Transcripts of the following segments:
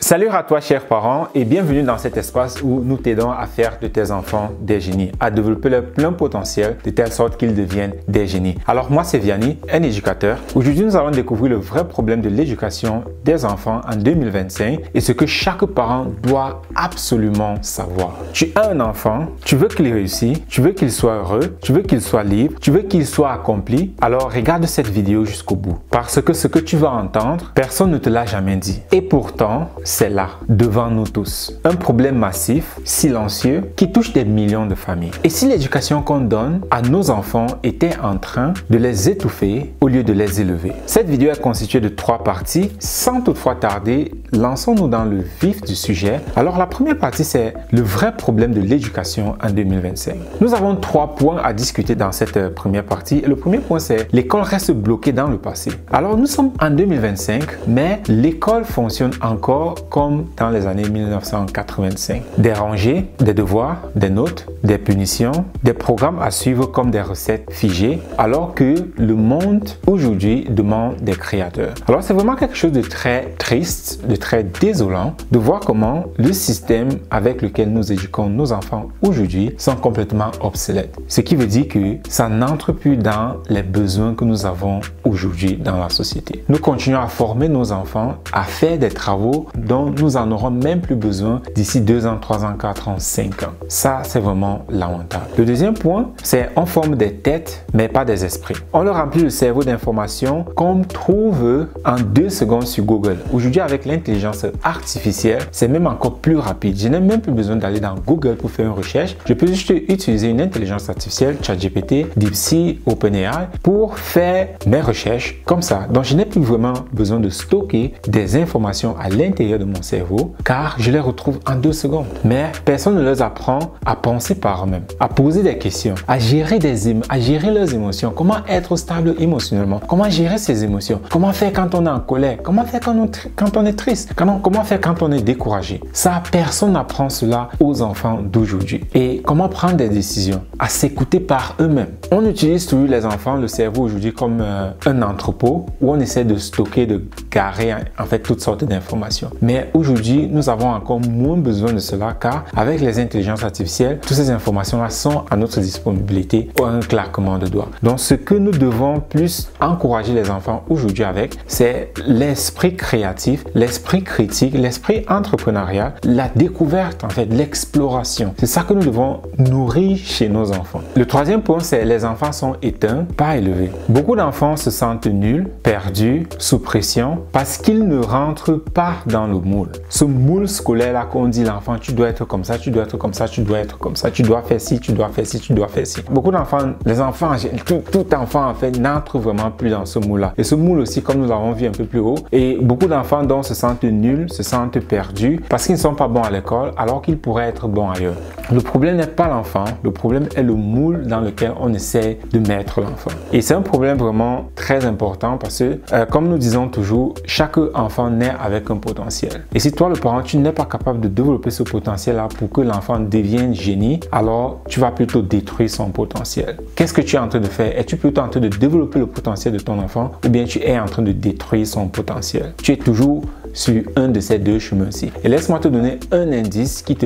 Salut à toi chers parents et bienvenue dans cet espace où nous t'aidons à faire de tes enfants des génies, à développer leur plein potentiel de telle sorte qu'ils deviennent des génies. Alors moi c'est Vianney, un éducateur. Aujourd'hui nous allons découvrir le vrai problème de l'éducation des enfants en 2025 et ce que chaque parent doit absolument savoir. Tu as un enfant, tu veux qu'il réussisse, tu veux qu'il soit heureux, tu veux qu'il soit libre, tu veux qu'il soit accompli, alors regarde cette vidéo jusqu'au bout. Parce que ce que tu vas entendre, personne ne te l'a jamais dit. Et pourtant, c'est là, devant nous tous. Un problème massif, silencieux, qui touche des millions de familles. Et si l'éducation qu'on donne à nos enfants était en train de les étouffer au lieu de les élever? Cette vidéo est constituée de 3 parties. Sans toutefois tarder, lançons-nous dans le vif du sujet. Alors la première partie, c'est le vrai problème de l'éducation en 2025. Nous avons 3 points à discuter dans cette première partie. Et le premier point, c'est l'école reste bloquée dans le passé. Alors nous sommes en 2025, mais l'école fonctionne encore comme dans les années 1985. Des rangées, des devoirs, des notes, des punitions, des programmes à suivre comme des recettes figées, alors que le monde aujourd'hui demande des créateurs. Alors c'est vraiment quelque chose de très triste, de très désolant de voir comment le système avec lequel nous éduquons nos enfants aujourd'hui sont complètement obsolètes. Ce qui veut dire que ça n'entre plus dans les besoins que nous avons aujourd'hui dans la société. Nous continuons à former nos enfants à faire des travaux dont nous en aurons même plus besoin d'ici 2 ans, 3 ans, 4 ans, 5 ans. Ça, c'est vraiment lamentable. Le deuxième point, c'est on forme des têtes, mais pas des esprits. On leur remplit le cerveau d'informations qu'on trouve en 2 secondes sur Google. Aujourd'hui, avec l'intelligence artificielle, c'est même encore plus rapide. Je n'ai même plus besoin d'aller dans Google pour faire une recherche. Je peux juste utiliser une intelligence artificielle, ChatGPT, DeepSeek, OpenAI, pour faire mes recherches comme ça. Donc, je n'ai plus vraiment besoin de stocker des informations à l'intérieur de mon cerveau, car je les retrouve en 2 secondes. Mais personne ne leur apprend à penser par eux-mêmes, à poser des questions, à gérer leurs émotions, comment être stable émotionnellement, comment gérer ses émotions, comment faire quand on est en colère, comment faire quand on est triste, comment faire quand on est découragé. Ça, personne n'apprend cela aux enfants d'aujourd'hui. Et comment prendre des décisions, à s'écouter par eux-mêmes. On utilise toujours les enfants, le cerveau aujourd'hui comme un entrepôt où on essaie de stocker, de garer en fait toutes sortes d'informations. Mais aujourd'hui, nous avons encore moins besoin de cela car avec les intelligences artificielles, toutes ces informations-là sont à notre disponibilité au un claquement de doigts. Donc, ce que nous devons plus encourager les enfants aujourd'hui avec, c'est l'esprit créatif, l'esprit critique, l'esprit entrepreneurial, la découverte en fait, l'exploration. C'est ça que nous devons nourrir chez nos enfants. Le troisième point, c'est les enfants sont éteints, pas élevés. Beaucoup d'enfants se sentent nuls, perdus, sous pression parce qu'ils ne rentrent pas dans le moule. Ce moule scolaire là qu'on dit l'enfant, tu dois être comme ça, tu dois être comme ça, tu dois être comme ça, tu dois faire ci, tu dois faire ci, tu dois faire ci. Beaucoup d'enfants, les enfants, tout enfant en fait n'entre vraiment plus dans ce moule là. Et ce moule aussi, comme nous l'avons vu un peu plus haut, et beaucoup d'enfants donc se sentent nuls, se sentent perdus parce qu'ils ne sont pas bons à l'école alors qu'ils pourraient être bons ailleurs. Le problème n'est pas l'enfant, le problème est le moule dans lequel on essaie de mettre l'enfant. Et c'est un problème vraiment très important parce que, comme nous disons toujours, chaque enfant naît avec un potentiel. Et si toi, le parent, tu n'es pas capable de développer ce potentiel-là pour que l'enfant devienne génie, alors tu vas plutôt détruire son potentiel. Qu'est-ce que tu es en train de faire? Es-tu plutôt en train de développer le potentiel de ton enfant ou bien tu es en train de détruire son potentiel? Tu es toujours sur un de ces 2 chemins-ci. Et laisse-moi te donner un indice qui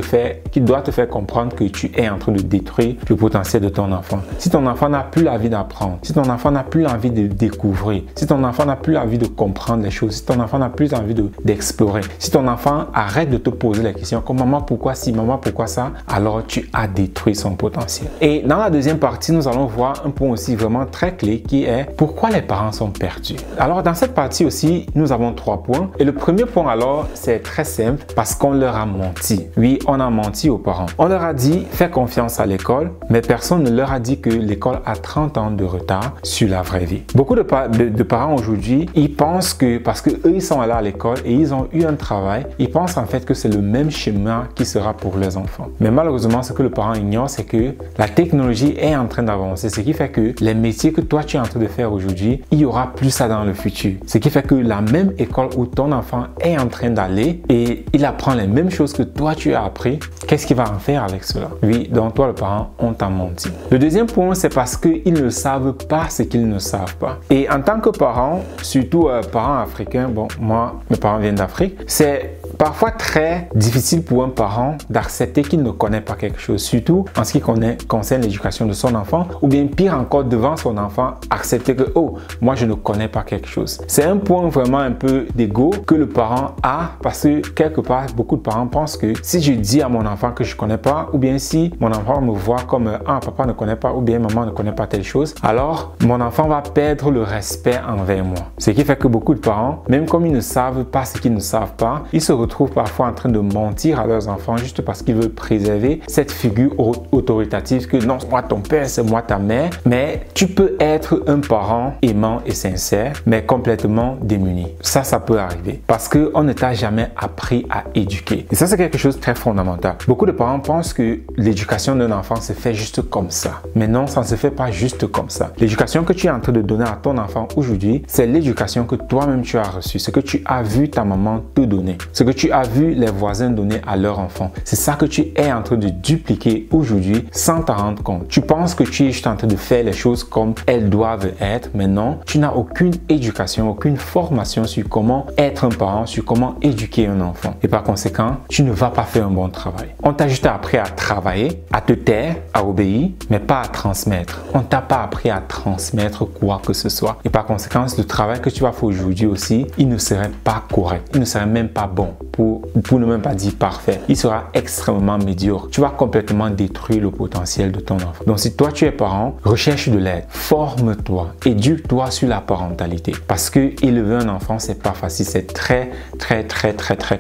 doit te faire comprendre que tu es en train de détruire le potentiel de ton enfant. Si ton enfant n'a plus l'envie d'apprendre, si ton enfant n'a plus l'envie de découvrir, si ton enfant n'a plus l'envie de comprendre les choses, si ton enfant n'a plus envie d'explorer, si ton enfant arrête de te poser les questions comme maman pourquoi si, maman pourquoi ça, alors tu as détruit son potentiel. Et dans la deuxième partie, nous allons voir un point aussi vraiment très clé qui est pourquoi les parents sont perdus. Alors dans cette partie aussi, nous avons 3 points. Et le premier point alors, c'est très simple parce qu'on leur a menti. Oui, on a menti aux parents. On leur a dit fais confiance à l'école, mais personne ne leur a dit que l'école a 30 ans de retard sur la vraie vie. Beaucoup de parents aujourd'hui, ils pensent que parce que eux ils sont allés à l'école et ils ont eu un travail, ils pensent en fait que c'est le même schéma qui sera pour leurs enfants. Mais malheureusement, ce que le parent ignore, c'est que la technologie est en train d'avancer, ce qui fait que les métiers que toi tu es en train de faire aujourd'hui, il y aura plus ça dans le futur. Ce qui fait que la même école où ton enfant est en train d'aller et il apprend les mêmes choses que toi tu as appris, qu'est-ce qu'il va en faire avec cela? Oui, donc toi le parent, on t'a menti. Le deuxième point, c'est parce qu'ils ne savent pas ce qu'ils ne savent pas. Et en tant que parent, surtout parents africains, bon, moi, mes parents viennent d'Afrique, c'est parfois très difficile pour un parent d'accepter qu'il ne connaît pas quelque chose, surtout en ce qui concerne l'éducation de son enfant, ou bien pire encore devant son enfant, accepter que oh, moi je ne connais pas quelque chose. C'est un point vraiment un peu d'ego que le parent a, parce que quelque part beaucoup de parents pensent que si je dis à mon enfant que je ne connais pas, ou bien si mon enfant me voit comme ah, papa ne connaît pas, ou bien maman ne connaît pas telle chose, alors mon enfant va perdre le respect envers moi. Ce qui fait que beaucoup de parents, même comme ils ne savent pas ce qu'ils ne savent pas, ils se retrouvent parfois en train de mentir à leurs enfants juste parce qu'ils veulent préserver cette figure autoritative que non, moi ton père, c'est moi ta mère. Mais tu peux être un parent aimant et sincère, mais complètement démuni. Ça peut arriver parce qu'on ne t'a jamais appris à éduquer. Et ça, c'est quelque chose de très fondamental. Beaucoup de parents pensent que l'éducation d'un enfant se fait juste comme ça. Mais non, ça ne se fait pas juste comme ça. L'éducation que tu es en train de donner à ton enfant aujourd'hui, c'est l'éducation que toi-même tu as reçue, ce que tu as vu ta maman te donner, ce que tu as vu les voisins donner à leur enfant. C'est ça que tu es en train de dupliquer aujourd'hui sans t'en rendre compte. Tu penses que tu es juste en train de faire les choses comme elles doivent être, mais non, tu n'as aucune éducation, aucune formation sur comment être un parent, sur comment éduquer un enfant. Et par conséquent, tu ne vas pas faire un bon travail. On t'a juste appris à travailler, à te taire, à obéir, mais pas à transmettre. On t'a pas appris à transmettre quoi que ce soit. Et par conséquent, le travail que tu vas faire aujourd'hui aussi, il ne serait pas correct. Il ne serait même pas bon, pour ne même pas dire parfait. Il sera extrêmement médiocre. Tu vas complètement détruire le potentiel de ton enfant. Donc si toi tu es parent, recherche de l'aide, forme-toi, éduque-toi sur la parentalité. Parce que élever un enfant, c'est pas facile, c'est très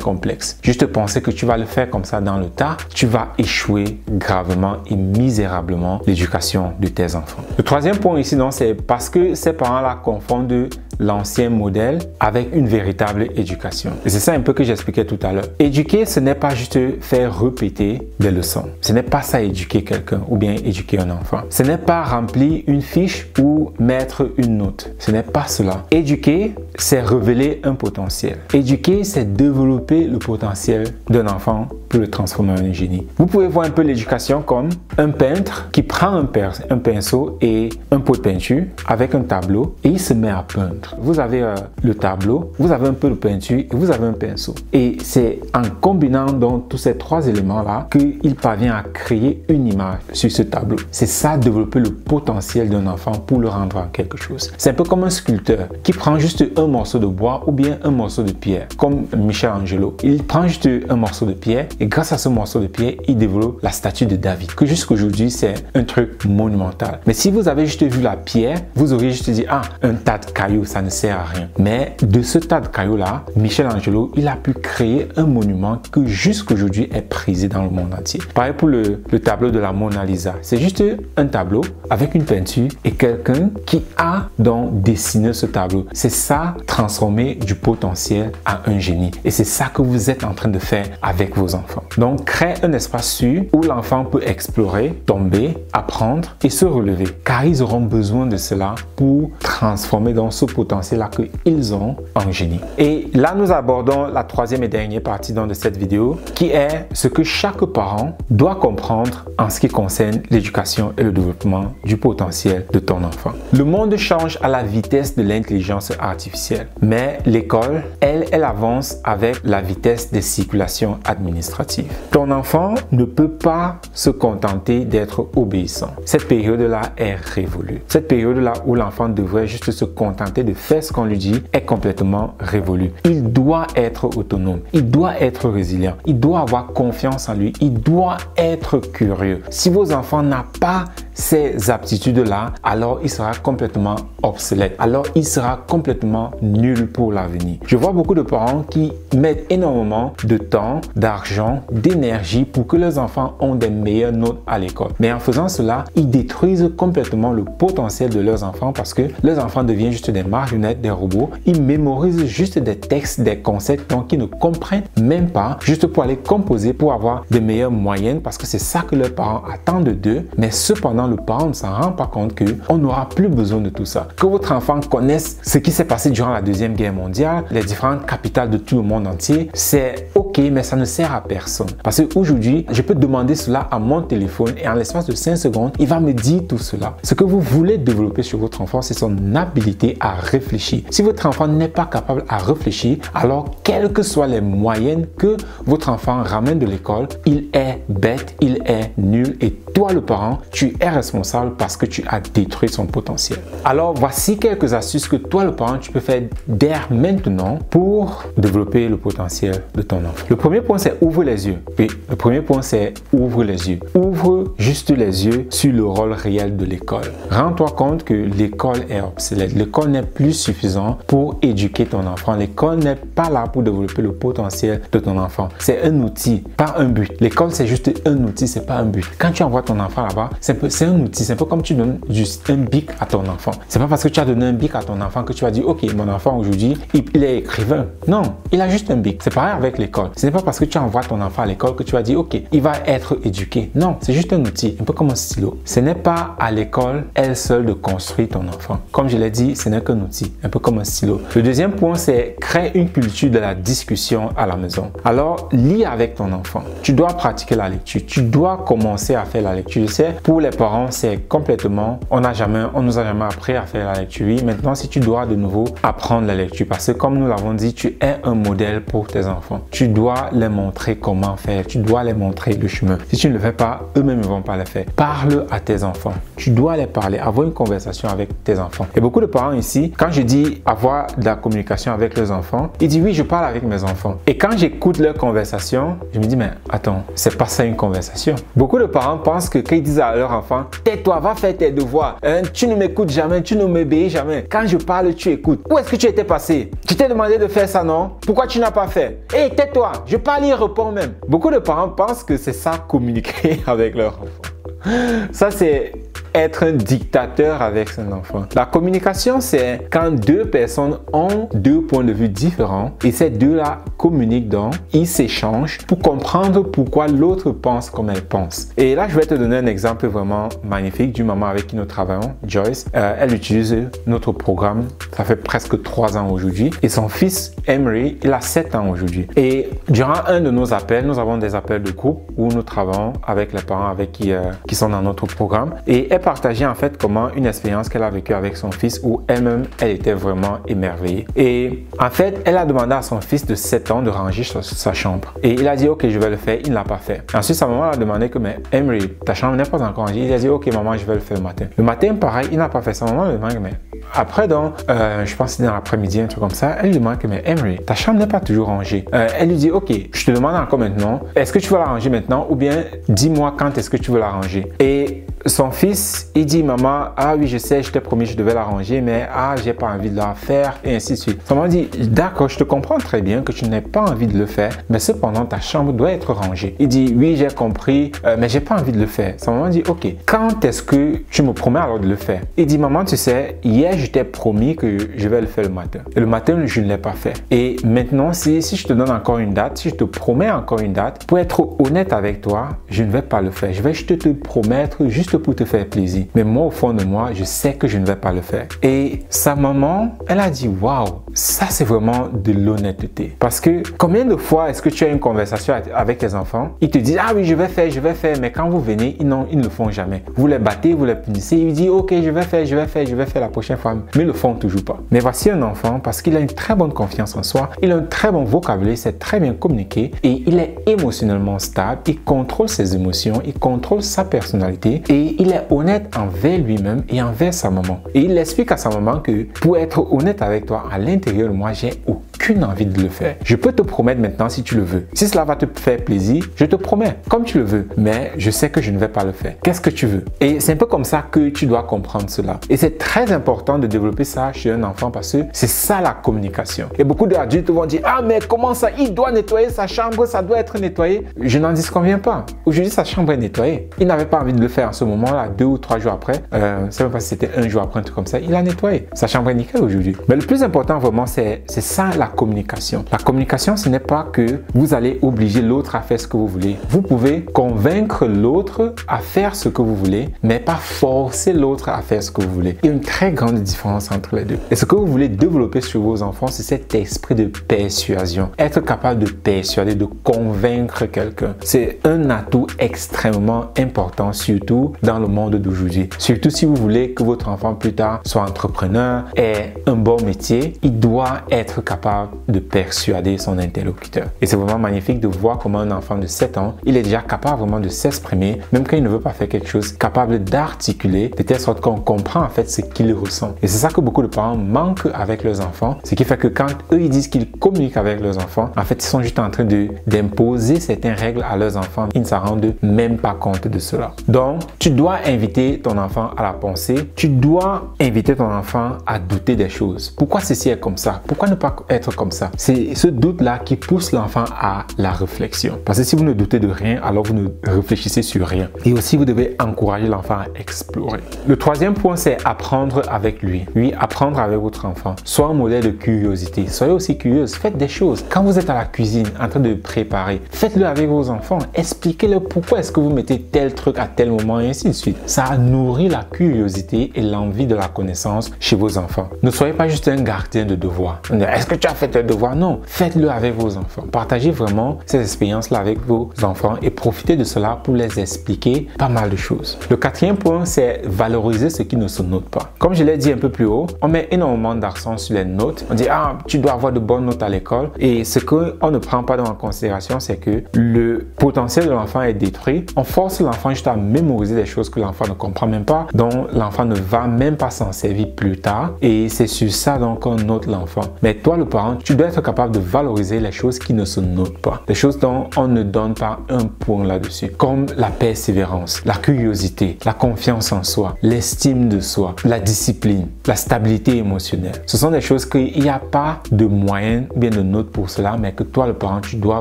complexe. Juste penser que tu vas le faire comme ça dans le tas, tu vas échouer gravement et misérablement l'éducation de tes enfants. Le troisième point ici, c'est parce que ces parents-là confondent l'ancien modèle avec une véritable éducation. Et c'est ça un peu que j'expliquais tout à l'heure. Éduquer, ce n'est pas juste faire répéter des leçons. Ce n'est pas ça éduquer quelqu'un ou bien éduquer un enfant. Ce n'est pas remplir une fiche ou mettre une note. Ce n'est pas cela. Éduquer, c'est révéler un potentiel. Éduquer, c'est développer le potentiel d'un enfant pour le transformer en un génie. Vous pouvez voir un peu l'éducation comme un peintre qui prend un pinceau et un pot de peinture avec un tableau et il se met à peindre. Vous avez le tableau, vous avez un peu de peinture et vous avez un pinceau. Et c'est en combinant donc tous ces trois éléments-là qu'il parvient à créer une image sur ce tableau. C'est ça, développer le potentiel d'un enfant pour le rendre en quelque chose. C'est un peu comme un sculpteur qui prend juste un morceau de bois ou bien un morceau de pierre, comme Michelangelo. Il prend juste un morceau de pierre et grâce à ce morceau de pierre, il développe la statue de David, que jusqu'aujourd'hui, c'est un truc monumental. Mais si vous avez juste vu la pierre, vous auriez juste dit, ah, un tas de cailloux, ça ne sert à rien. Mais de ce tas de cailloux-là, Michelangelo, il a pu créer un monument que jusqu'aujourd'hui est prisé dans le monde entier. Pareil pour le tableau de la Mona Lisa. C'est juste un tableau avec une peinture et quelqu'un qui a donc dessiné ce tableau. C'est ça, transformer du potentiel à un génie. Et c'est ça que vous êtes en train de faire avec vos enfants. Donc, créez un espace sûr où l'enfant peut explorer, tomber, apprendre et se relever. Car ils auront besoin de cela pour transformer dans ce potentiel-là qu'ils ont en génie. Et là, nous abordons la troisième et dernière partie de cette vidéo qui est ce que chaque parent doit comprendre en ce qui concerne l'éducation et le développement du potentiel de ton enfant. Le monde change à la vitesse de l'intelligence artificielle, mais l'école, elle avance avec la vitesse des circulations administratives. Ton enfant ne peut pas se contenter d'être obéissant. Cette période-là est révolue. Cette période-là où l'enfant devrait juste se contenter de faire ce qu'on lui dit est complètement révolue. Il doit être autonome. Il doit être résilient. Il doit avoir confiance en lui. Il doit être curieux. Si vos enfants n'ont pas ces aptitudes-là, alors il sera complètement obsolète. Alors il sera complètement nul pour l'avenir. Je vois beaucoup de parents qui mettent énormément de temps, d'argent, d'énergie pour que leurs enfants ont des meilleures notes à l'école. Mais en faisant cela, ils détruisent complètement le potentiel de leurs enfants parce que leurs enfants deviennent juste des marionnettes, des robots. Ils mémorisent juste des textes, des concepts donc ils ne comprennent même pas, juste pour aller composer, pour avoir des meilleures moyennes parce que c'est ça que leurs parents attendent d'eux. Mais cependant, le parent ne s'en rend pas compte qu'on n'aura plus besoin de tout ça. Que votre enfant connaisse ce qui s'est passé durant la Deuxième Guerre mondiale, les différentes capitales de tout le monde entier, c'est ok, mais ça ne sert à personne. Parce qu'aujourd'hui, je peux demander cela à mon téléphone et en l'espace de 5 secondes, il va me dire tout cela. Ce que vous voulez développer sur votre enfant, c'est son habilité à réfléchir. Si votre enfant n'est pas capable à réfléchir, alors quelles que soient les moyennes que votre enfant ramène de l'école, il est bête, il est nul et toi le parent, tu es responsable parce que tu as détruit son potentiel. Alors voici quelques astuces que toi le parent, tu peux faire dès maintenant pour développer le potentiel de ton enfant. Le premier point, c'est ouvre les yeux. Oui, le premier point, c'est ouvre les yeux. Ouvre juste les yeux sur le rôle réel de l'école. Rends-toi compte que l'école est obsolète. L'école n'est plus suffisante pour éduquer ton enfant. L'école n'est pas là pour développer le potentiel de ton enfant. C'est un outil, pas un but. L'école, c'est juste un outil, c'est pas un but. Quand tu envoies ton enfant là-bas, c'est un outil. C'est un peu comme tu donnes juste un bic à ton enfant. C'est pas parce que tu as donné un bic à ton enfant que tu vas dire, ok, mon enfant aujourd'hui, il est écrivain. Non, il a juste un bic. C'est pareil avec l'école. Ce n'est pas parce que tu envoies ton enfant à l'école que tu vas dire, ok, il va être éduqué. Non, c'est juste un outil, un peu comme un stylo. Ce n'est pas à l'école, elle seule, de construire ton enfant. Comme je l'ai dit, ce n'est qu'un outil, un peu comme un stylo. Le deuxième point, c'est créer une culture de la discussion à la maison. Alors, lis avec ton enfant. Tu dois pratiquer la lecture. Tu dois commencer à faire la lecture. Je sais, pour les parents, c'est complètement, on nous a jamais appris à faire la lecture. Oui, maintenant, si tu dois de nouveau apprendre la lecture, parce que comme nous l'avons dit, tu es un modèle pour tes enfants. Tu dois les montrer comment faire. Tu dois les montrer le chemin. Si tu ne le fais pas, eux-mêmes ne vont pas le faire. Parle à tes enfants. Tu dois les parler, avoir une conversation avec tes enfants. Et beaucoup de parents ici, quand je dis avoir de la communication avec leurs enfants, ils disent oui, je parle avec mes enfants. Et quand j'écoute leur conversation, je me dis mais attends, c'est pas ça une conversation. Beaucoup de parents pensent que quand ils disent à leur enfant, tais-toi, va faire tes devoirs, tu ne m'écoutes jamais, tu ne m'obéis jamais. Quand je parle, tu écoutes. Où est-ce que tu étais passé? Tu t'es demandé de faire ça, non? Pourquoi tu n'as pas fait? Hé, tais-toi, je parle, il répond même. Beaucoup de parents pensent que c'est ça communiquer avec leur enfant. Ça, c'est être un dictateur avec son enfant. La communication, c'est quand deux personnes ont deux points de vue différents et ces deux-là communiquent donc, ils s'échangent pour comprendre pourquoi l'autre pense comme elle pense. Et là, je vais te donner un exemple vraiment magnifique d'une maman avec qui nous travaillons, Joyce. Elle utilise notre programme, ça fait presque 3 ans aujourd'hui. Et son fils, Emery, il a 7 ans aujourd'hui. Et durant un de nos appels, nous avons des appels de groupe où nous travaillons avec les parents avec qui sont dans notre programme. Et elle partageait en fait comment une expérience qu'elle a vécue avec son fils où elle-même, elle était vraiment émerveillée. Et en fait, elle a demandé à son fils de 7 ans de ranger sa chambre. Et il a dit, ok, je vais le faire. Il ne l'a pas fait. Ensuite, sa maman a demandé que, mais Emery, ta chambre n'est pas encore rangée. Il a dit, ok, maman, je vais le faire le matin. Le matin, pareil, il n'a pas fait. Sa maman lui demande, mais après, donc, je pense que c'est dans l'après-midi, un truc comme ça, elle lui demande que, mais Emery, ta chambre n'est pas toujours rangée. Elle lui dit, ok, je te demande encore maintenant, est-ce que tu veux la ranger maintenant ou bien dis-moi quand est-ce que tu veux la ranger. Et son fils, il dit, maman, ah oui, je sais, je t'ai promis, je devais la ranger, mais j'ai pas envie de la faire, et ainsi de suite. Sa maman dit, d'accord, je te comprends très bien que tu n'aies pas envie de le faire, mais cependant, ta chambre doit être rangée. Il dit, oui, j'ai compris, mais j'ai pas envie de le faire. Sa maman dit, ok, quand est-ce que tu me promets alors de le faire? Il dit, maman, tu sais, hier, je t'ai promis que je vais le faire le matin. Et le matin, je ne l'ai pas fait. Et maintenant, si je te donne encore une date, si je te promets encore une date, pour être honnête avec toi, je ne vais pas le faire. Je vais juste te promettre, juste pour te faire plaisir. Mais moi, au fond de moi, je sais que je ne vais pas le faire. Et sa maman, elle a dit, waouh, ça c'est vraiment de l'honnêteté. Parce que combien de fois est-ce que tu as une conversation avec tes enfants, ils te disent, ah oui, je vais faire, mais quand vous venez, ils ne le font jamais. Vous les battez, vous les punissez, ils disent, ok, je vais faire la prochaine fois, mais ils le font toujours pas. Mais voici un enfant, parce qu'il a une très bonne confiance en soi, il a un très bon vocabulaire, il sait très bien communiquer et il est émotionnellement stable, il contrôle ses émotions, il contrôle sa personnalité et il est honnête envers lui-même et envers sa maman. Et il explique à sa maman que pour être honnête avec toi, à l'intérieur de moi, j'ai aucune envie de le faire. Je peux te promettre maintenant si tu le veux. Si cela va te faire plaisir, je te promets, comme tu le veux. Mais je sais que je ne vais pas le faire. Qu'est-ce que tu veux? Et c'est un peu comme ça que tu dois comprendre cela. Et c'est très important de développer ça chez un enfant parce que c'est ça la communication. Et beaucoup d'adultes vont dire, ah mais comment ça? Il doit nettoyer sa chambre, ça doit être nettoyé. Je n'en disconviens pas. Aujourd'hui, sa chambre est nettoyée. Il n'avait pas envie de le faire en ce moment-là, 2 ou 3 jours après. Je ne sais même pas si c'était 1 jour après, un truc comme ça. Il a nettoyé. Sa chambre est nickel aujourd'hui. Mais le plus important vraiment, c'est ça la communication. La communication, ce n'est pas que vous allez obliger l'autre à faire ce que vous voulez. Vous pouvez convaincre l'autre à faire ce que vous voulez, mais pas forcer l'autre à faire ce que vous voulez. Il y a une très grande différence entre les deux. Et ce que vous voulez développer sur vos enfants, c'est cet esprit de persuasion. Être capable de persuader, de convaincre quelqu'un. C'est un atout extrêmement important, surtout dans le monde d'aujourd'hui. Surtout si vous voulez que votre enfant plus tard soit entrepreneur, ait un bon métier, il doit être capable de persuader son interlocuteur. Et c'est vraiment magnifique de voir comment un enfant de 7 ans, il est déjà capable vraiment de s'exprimer, même quand il ne veut pas faire quelque chose, capable d'articuler, de telle sorte qu'on comprend en fait ce qu'il ressent. Et c'est ça que beaucoup de parents manquent avec leurs enfants, ce qui fait que quand eux ils disent qu'ils communiquent avec leurs enfants, en fait ils sont juste en train d'imposer certaines règles à leurs enfants. Ils ne s'en rendent même pas compte de cela. Donc, tu dois inviter ton enfant à la pensée, tu dois inviter ton enfant à douter des choses. Pourquoi ceci est comme ça? Pourquoi ne pas être comme ça? C'est ce doute-là qui pousse l'enfant à la réflexion. Parce que si vous ne doutez de rien, alors vous ne réfléchissez sur rien. Et aussi, vous devez encourager l'enfant à explorer. Le troisième point, c'est apprendre avec lui. Oui, apprendre avec votre enfant. Sois un modèle de curiosité. Soyez aussi curieuse. Faites des choses. Quand vous êtes à la cuisine, en train de préparer, faites-le avec vos enfants. Expliquez-leur pourquoi est-ce que vous mettez tel truc à tel moment et ainsi de suite. Ça nourrit la curiosité et l'envie de la connaissance chez vos enfants. Ne soyez pas juste un gardien de devoirs. Est-ce que tu as fait tes devoirs? Non. Faites-le avec vos enfants. Partagez vraiment ces expériences-là avec vos enfants et profitez de cela pour les expliquer pas mal de choses. Le quatrième point, c'est valoriser ce qui ne se note pas. Comme je l'ai dit un peu plus haut, on met énormément d'accent sur les notes. On dit, ah, tu dois avoir de bonnes notes à l'école. Et ce qu'on ne prend pas en considération, c'est que le potentiel de l'enfant est détruit. On force l'enfant juste à mémoriser des choses que l'enfant ne comprend même pas, dont l'enfant ne va même pas s'en servir plus tard. Et c'est sur ça donc qu'on note l'enfant. Mais toi, le parent, tu dois être capable de valoriser les choses qui ne se notent pas. Les choses dont on ne donne pas un point là-dessus. Comme la persévérance, la curiosité, la confiance en soi, l'estime de soi, la discipline, la stabilité émotionnelle. Ce sont des choses qu'il n'y a pas de moyen ou bien de note pour cela, mais que toi, le parent, tu dois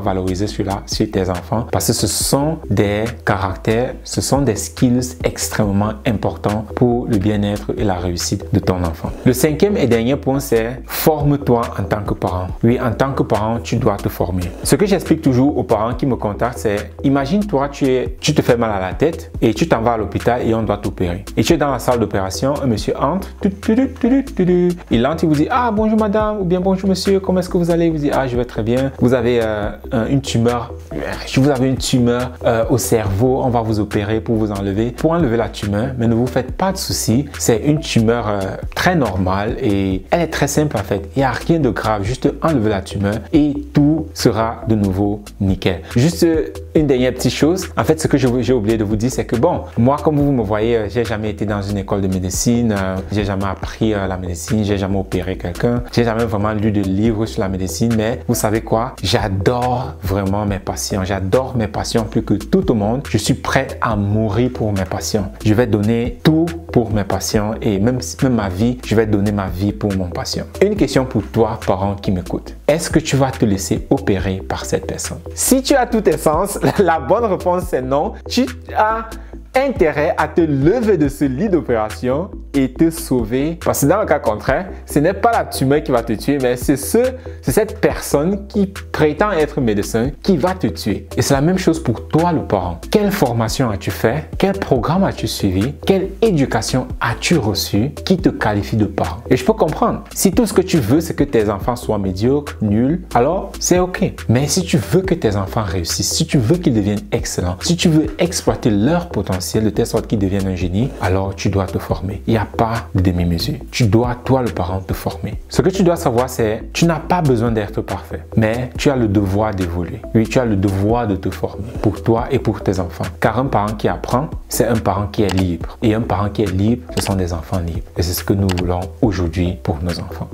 valoriser cela chez tes enfants parce que ce sont des caractères, ce sont des skills extrêmement importants pour le bien-être et la réussite de ton enfant. Le cinquième et dernier point, c'est forme-toi en tant que parent. Oui, en tant que parent, tu dois te former. Ce que j'explique toujours aux parents qui me contactent, c'est imagine toi, tu te fais mal à la tête et tu t'en vas à l'hôpital et on doit t'opérer. Et tu es dans la salle d'opération, un monsieur entre, il entre, il vous dit ah bonjour madame ou bien bonjour monsieur, comment est-ce que vous allez? Vous dit ah je vais très bien, vous avez une tumeur, au cerveau, on va vous opérer pour vous enlever. Pour enlever la tumeur, mais ne vous faites pas de soucis, c'est une tumeur très normale et elle est très simple en fait. Il n'y a rien de grave, juste enlever la tumeur et tout sera de nouveau nickel. Juste une dernière petite chose, en fait ce que j'ai oublié de vous dire, c'est que bon, moi comme vous me voyez, j'ai jamais été dans une école de médecine, j'ai jamais appris la médecine, j'ai jamais opéré quelqu'un, j'ai jamais vraiment lu de livres sur la médecine, mais vous savez quoi, j'adore vraiment mes patients, j'adore mes patients plus que tout au monde. Je suis prêt à mourir pour mes patients. Je vais donner tout pour mes patients et même ma vie, je vais donner ma vie pour mon patient. Une question pour toi, parent qui m'écoute. Est-ce que tu vas te laisser opérer par cette personne? Si tu as tous tes sens, la bonne réponse c'est non. Tu as intérêt à te lever de ce lit d'opération et te sauver. Parce que dans le cas contraire, ce n'est pas la tumeur qui va te tuer, mais c'est cette personne qui prétend être médecin qui va te tuer. Et c'est la même chose pour toi, le parent. Quelle formation as-tu fait? Quel programme as-tu suivi? Quelle éducation as-tu reçue qui te qualifie de parent? Et je peux comprendre. Si tout ce que tu veux, c'est que tes enfants soient médiocres, nuls, alors c'est ok. Mais si tu veux que tes enfants réussissent, si tu veux qu'ils deviennent excellents, si tu veux exploiter leur potentiel de telle sorte qu'ils deviennent un génie, alors tu dois te former. Il n'y a pas de demi-mesure. Tu dois, toi le parent, te former. Ce que tu dois savoir, c'est tu n'as pas besoin d'être parfait, mais tu as le devoir d'évoluer. Oui, tu as le devoir de te former pour toi et pour tes enfants. Car un parent qui apprend, c'est un parent qui est libre. Et un parent qui est libre, ce sont des enfants libres. Et c'est ce que nous voulons aujourd'hui pour nos enfants.